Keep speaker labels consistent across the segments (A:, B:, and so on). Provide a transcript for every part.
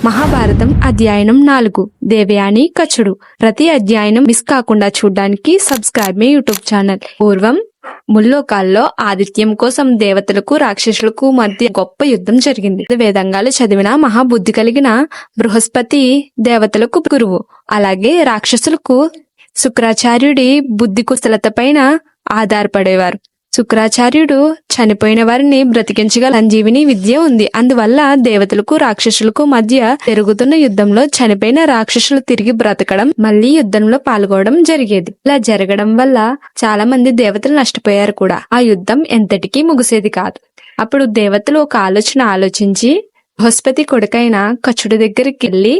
A: మహాభారతం అధ్యాయనం 4 దేవయాని కచుడు. ప్రతి అధ్యాయనం మిస్ కాకుండా చూడడానికి సబ్స్క్రైబ్ మీ యూట్యూబ్ ఛానల్. పూర్వం ముల్లోకాల్లో ఆదిత్యం కోసం దేవతలకు రాక్షసులకు మధ్య గొప్ప యుద్ధం జరిగింది. వేదంగాలు చదివిన మహాబుద్ధి కలిగిన బృహస్పతి దేవతలకు గురువు. అలాగే రాక్షసులకు శుక్రాచార్యుడి బుద్ధి కుశలత పైన ఆధారపడేవారు. శుక్రాచార్యుడు చనిపోయిన వారిని బ్రతికించగల సంజీవిని విద్య ఉంది. అందువల్ల దేవతలకు రాక్షసులకు మధ్య జరుగుతున్న యుద్ధంలో చనిపోయిన రాక్షసులు తిరిగి బ్రతకడం, మళ్లీ యుద్ధంలో పాల్గొనడం జరిగేది. ఇలా జరగడం వల్ల చాలా మంది దేవతలు నష్టపోయారు కూడా. ఆ యుద్ధం ఎంతటికీ ముగిసేది కాదు. అప్పుడు దేవతలు ఒక ఆలోచన ఆలోచించి బృహస్పతి కొడుకైన కచుడి దగ్గరికి వెళ్లి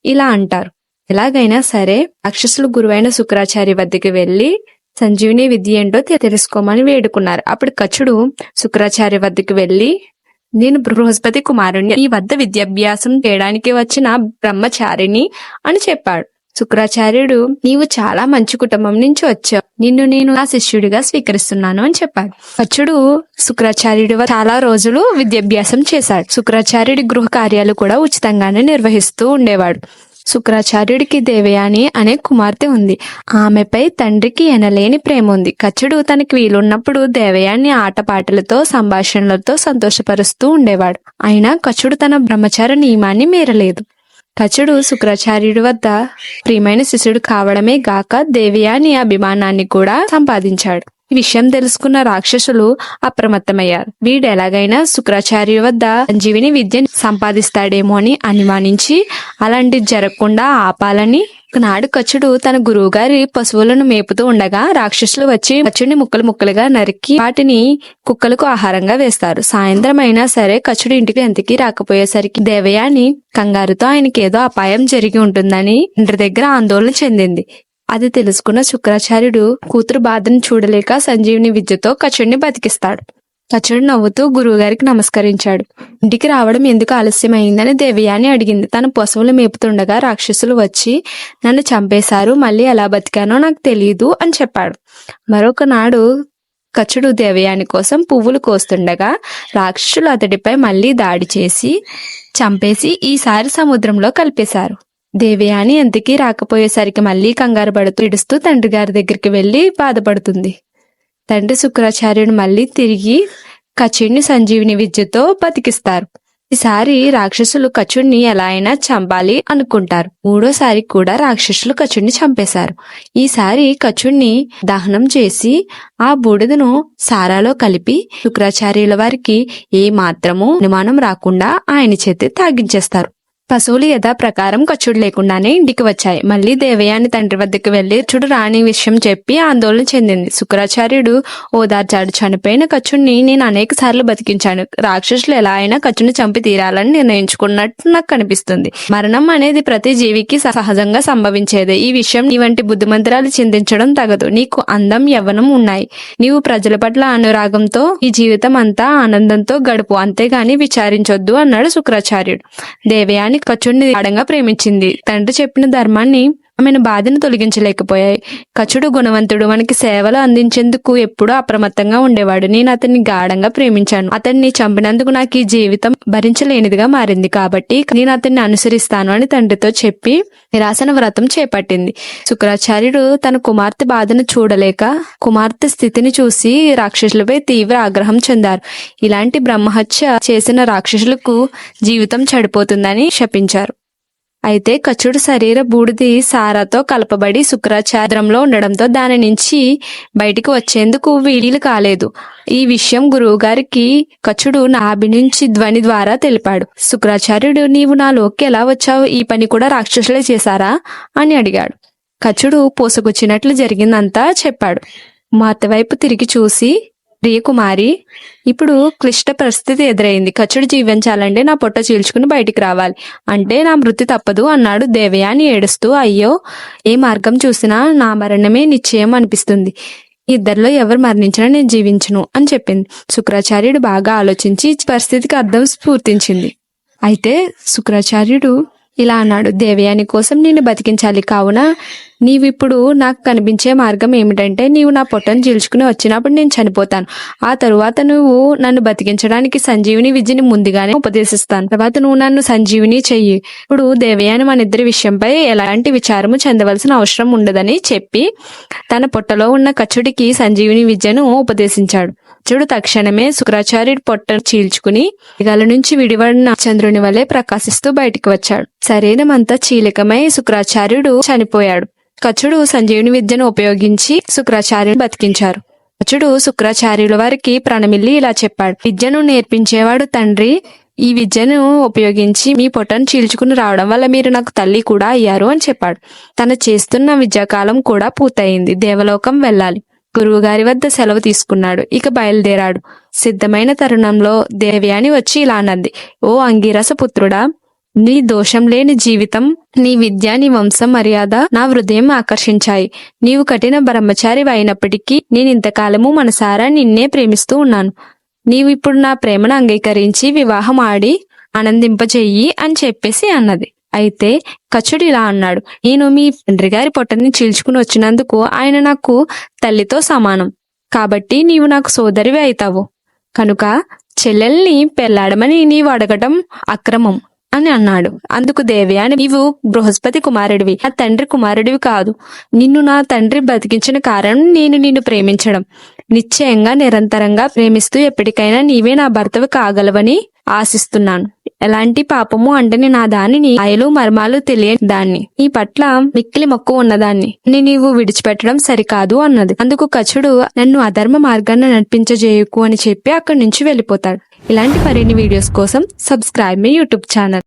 A: ఇలా అంటారు: ఎలాగైనా సరే రాక్షసులు గురువైన శుక్రాచార్య వద్దకు వెళ్లి సంజీవిని విద్య ఏంటో తెలుసుకోమని వేడుకున్నారు. అప్పుడు కచుడు శుక్రాచార్య వద్దకు వెళ్లి, నేను బృహస్పతి కుమారుణ్ణి, ఈ వద్ద విద్యాభ్యాసం చేయడానికి వచ్చిన బ్రహ్మచారిని అని చెప్పాడు. శుక్రాచార్యుడు, నీవు చాలా మంచి కుటుంబం నుంచి వచ్చావు, నిన్ను నేను నా శిష్యుడిగా స్వీకరిస్తున్నాను అని చెప్పాడు. కచుడు శుక్రాచార్యుడి చాలా రోజులు విద్యాభ్యాసం చేశాడు. శుక్రాచార్యుడి గృహ కార్యాలు కూడా ఉచితంగానే నిర్వహిస్తూ ఉండేవాడు. శుక్రాచార్యుడికి దేవయాని అనే కుమార్తె ఉంది. ఆమెపై తండ్రికి ఎనలేని ప్రేమ ఉంది. కచుడు తనకి వీలున్నప్పుడు దేవయాని ఆటపాటలతో సంభాషణలతో సంతోషపరుస్తూ ఉండేవాడు. అయినా కచుడు తన బ్రహ్మచార నియమాన్ని మీరలేదు. కచుడు శుక్రాచార్యుడి వద్ద ప్రియమైన శిష్యుడు కావడమే గాక దేవయాని అభిమానాన్ని కూడా సంపాదించాడు. ఈ విషయం తెలుసుకున్న రాక్షసులు అప్రమత్తమయ్యారు. వీడు ఎలాగైనా శుక్రాచార్య వద్ద సంజీవిని విద్యను సంపాదిస్తాడేమో అని అనుమానించి అలాంటిది జరగకుండా ఆపాలని ఒకనాడు కచుడు తన గురువు గారి పశువులను మేపుతూ ఉండగా రాక్షసులు వచ్చి కచుడిని ముక్కలు ముక్కలుగా నరికి వాటిని కుక్కలకు ఆహారంగా వేస్తారు. సాయంత్రం అయినా సరే కచుడు ఇంటికి ఎంతకీ రాకపోయేసరికి దేవయాని కంగారుతో ఆయనకి ఏదో అపాయం జరిగి ఉంటుందని తండ్రి దగ్గర ఆందోళన చెందింది. అది తెలుసుకున్న శుక్రాచార్యుడు కూతురు బాధను చూడలేక సంజీవిని విద్యతో కచుడిని బతికిస్తాడు. కచుడు నవ్వుతూ గురువుగారికి నమస్కరించాడు. ఇంటికి రావడం ఎందుకు ఆలస్యమైందని దేవయాని అడిగింది. తన పశువులు మేపుతుండగా రాక్షసులు వచ్చి నన్ను చంపేశారు, మళ్ళీ ఎలా బతికానో నాకు తెలియదు అని చెప్పాడు. మరొక నాడు కచుడు దేవయాని కోసం పువ్వులు కోస్తుండగా రాక్షసులు అతడిపై మళ్లీ దాడి చేసి చంపేసి ఈసారి సముద్రంలో కలిపేశారు. దేవయాని ఎంతకీ రాకపోయేసరికి మళ్లీ కంగారు పడుతూ ఏడుస్తూ తండ్రి గారి దగ్గరికి వెళ్లి బాధపడుతుంది. తండ్రి శుక్రాచార్యుడు మళ్లీ తిరిగి కచుడిని సంజీవిని విద్యతో బతికిస్తారు. ఈసారి రాక్షసులు కచుడిని ఎలా అయినా చంపాలి అనుకుంటారు. మూడోసారి కూడా రాక్షసులు కచుడిని చంపేశారు. ఈసారి కచుడిని దహనం చేసి ఆ బూడిదను సారాలో కలిపి శుక్రాచార్యుల వారికి ఏ మాత్రమూ అనుమానం రాకుండా ఆయన చేతి తాగించేస్తారు. పశువులు యథాప్రకారం కచుడు లేకుండానే ఇంటికి వచ్చాయి. మళ్లీ దేవయాని తండ్రి వద్దకు వెళ్లి కచుడు రాని విషయం చెప్పి ఆందోళన చెందింది. శుక్రాచార్యుడు ఓదార్చాడు. చనిపోయిన కచుడిని నేను అనేక సార్లు బతికించాను. రాక్షసులు ఎలా అయినా కచుడిని చంపి తీరాలని నిర్ణయించుకున్నట్టు నాకు కనిపిస్తుంది. మరణం అనేది ప్రతి జీవికి సహజంగా సంభవించేదే. ఈ విషయం నీ వంటి బుద్ధిమంతురాలు చింతించడం తగదు. నీకు అందం, యవ్వనం ఉన్నాయి. నీవు ప్రజల పట్ల అనురాగంతో ఈ జీవితం అంతా ఆనందంతో గడుపు, అంతేగాని విచారించొద్దు అన్నాడు శుక్రాచార్యుడు. దేవయాని కచుడిని గాఢంగా ప్రేమించింది. తండ్రి చెప్పిన ధర్మాన్ని ఆమెను బాధను తొలగించలేకపోయాయి. కచుడు గుణవంతుడు, మనకి సేవలు అందించేందుకు ఎప్పుడూ అప్రమత్తంగా ఉండేవాడు. నేను అతన్ని గాఢంగా ప్రేమించాను. అతన్ని చంపినందుకు నాకు ఈ జీవితం భరించలేనిదిగా మారింది. కాబట్టి నేను అతన్ని అనుసరిస్తాను అని తండ్రితో చెప్పి నిరాసన వ్రతం చేపట్టింది. శుక్రాచార్యుడు తన కుమార్తె బాధను చూడలేక కుమార్తె స్థితిని చూసి రాక్షసులపై తీవ్ర ఆగ్రహం చెందారు. ఇలాంటి బ్రహ్మహత్య చేసిన రాక్షసులకు జీవితం చెడిపోతుందని శపించారు. అయితే కచుడు శరీర బూడిది సారాతో కలపబడి శుక్రాచార్యంలో ఉండడంతో దాని నుంచి బయటికి వచ్చేందుకు వీలు కాలేదు. ఈ విషయం గురువు గారికి కచుడు నాభి నుంచి ధ్వని ద్వారా తెలిపాడు. శుక్రాచార్యుడు, నీవు నాలోకి ఎలా వచ్చావు? ఈ పని కూడా రాక్షసులే చేశారా అని అడిగాడు. కచుడు పోసుకొచ్చినట్లు జరిగిందంతా చెప్పాడు. మాత వైపు తిరిగి చూసి, ప్రియకుమారి, ఇప్పుడు క్లిష్ట పరిస్థితి ఎదురైంది. కచుడు జీవించాలంటే నా పొట్ట చీల్చుకుని బయటికి రావాలి, అంటే నా మృతి తప్పదు అన్నాడు. దేవయాని ఏడుస్తూ, అయ్యో, ఏ మార్గం చూసినా నా మరణమే నిశ్చయం అనిపిస్తుంది. ఇద్దరిలో ఎవరు మరణించినా నేను జీవించను అని చెప్పింది. శుక్రాచార్యుడు బాగా ఆలోచించి పరిస్థితికి అర్థం స్ఫూర్తించింది. అయితే శుక్రాచార్యుడు ఇలా అన్నాడు: దేవయాని కోసం నిన్ను బతికించాలి, కావున నీవిప్పుడు నాకు కనిపించే మార్గం ఏమిటంటే నీవు నా పొట్టను చీల్చుకుని వచ్చినప్పుడు నేను చనిపోతాను. ఆ తరువాత నువ్వు నన్ను బతికించడానికి సంజీవిని విద్యని ముందుగానే ఉపదేశిస్తాను. తర్వాత నువ్వు నన్ను సంజీవిని చెయ్యి. ఇప్పుడు దేవయాని మన ఇద్దరి విషయంపై ఎలాంటి విచారము చెందవలసిన అవసరం ఉండదని చెప్పి తన పొట్టలో ఉన్న కచ్చుడికి సంజీవిని విద్యను ఉపదేశించాడు. కచ్చుడు తక్షణమే శుక్రాచార్యుడి పొట్టను చీల్చుకుని గల నుంచి విడివడిన చంద్రుని వలె ప్రకాశిస్తూ బయటికి వచ్చాడు. శరీరమంతా చీలికమై శుక్రాచార్యుడు చనిపోయాడు. కచ్చుడు సంజీవిని విద్యను ఉపయోగించి శుక్రాచార్యుని బతికించారు. కచ్చుడు శుక్రాచార్యుల వారికి ప్రణమిల్లి ఇలా చెప్పాడు. విద్యను నేర్పించేవాడు తండ్రి. ఈ విద్యను ఉపయోగించి మీ పొట్టను చీల్చుకుని రావడం వల్ల మీరు నాకు తల్లి కూడా అయ్యారు అని చెప్పాడు. తను చేస్తున్న విద్యాకాలం కూడా పూర్తయింది. దేవలోకం వెళ్ళాలి. గురువు గారి వద్ద సెలవు తీసుకున్నాడు. ఇక బయలుదేరాడు. సిద్ధమైన తరుణంలో దేవయాని వచ్చి ఇలా అన్నది. ఓ అంగీరస పుత్రుడా, నీ దోషం లేని జీవితం, నీ విద్య, నీ వంశం మర్యాద నా హృదయం ఆకర్షించాయి. నీవు కఠిన బ్రహ్మచారి అయినప్పటికీ నేను ఇంతకాలము మనసారా నిన్నే ప్రేమిస్తూ ఉన్నాను. నీవు ఇప్పుడు నా ప్రేమను అంగీకరించి వివాహం ఆడి ఆనందింపజెయ్యి అని చెప్పేసి అన్నది. అయితే కచ్చుడు ఇలా అన్నాడు. నేను మీ తండ్రి గారి పొట్టని చీల్చుకుని వచ్చినందుకు ఆయన నాకు తల్లితో సమానం. కాబట్టి నీవు నాకు సోదరివి అవుతావు. కనుక చెల్లెల్ని పెళ్లాడమని నీవు అడగటం అక్రమం అని అన్నాడు. అందుకు దేవయాని, నీవు బృహస్పతి కుమారుడివి, నా తండ్రి కుమారుడివి కాదు. నిన్ను నా తండ్రి బతికించిన కారణం నేను నిన్ను ప్రేమించడం. నిశ్చయంగా నిరంతరంగా ప్రేమిస్తూ ఎప్పటికైనా నీవే నా భర్తవి కాగలవని ఆశిస్తున్నాను. ఎలాంటి పాపము అంటని నా దానిని ఆయలు మర్మాలు తెలియని దాన్ని, నీ పట్ల మిక్కిలి మక్కువ ఉన్నదాన్ని నీవు విడిచిపెట్టడం సరికాదు అన్నది. అందుకు కచ్చుడు, నన్ను అధర్మ మార్గాన్ని నడిపించజేయకు అని చెప్పి అక్కడి నుంచి వెళ్ళిపోతాడు. ఇలాంటి మరిన్ని వీడియోస్ కోసం సబ్స్క్రైబ్ మై యూట్యూబ్ ఛానల్.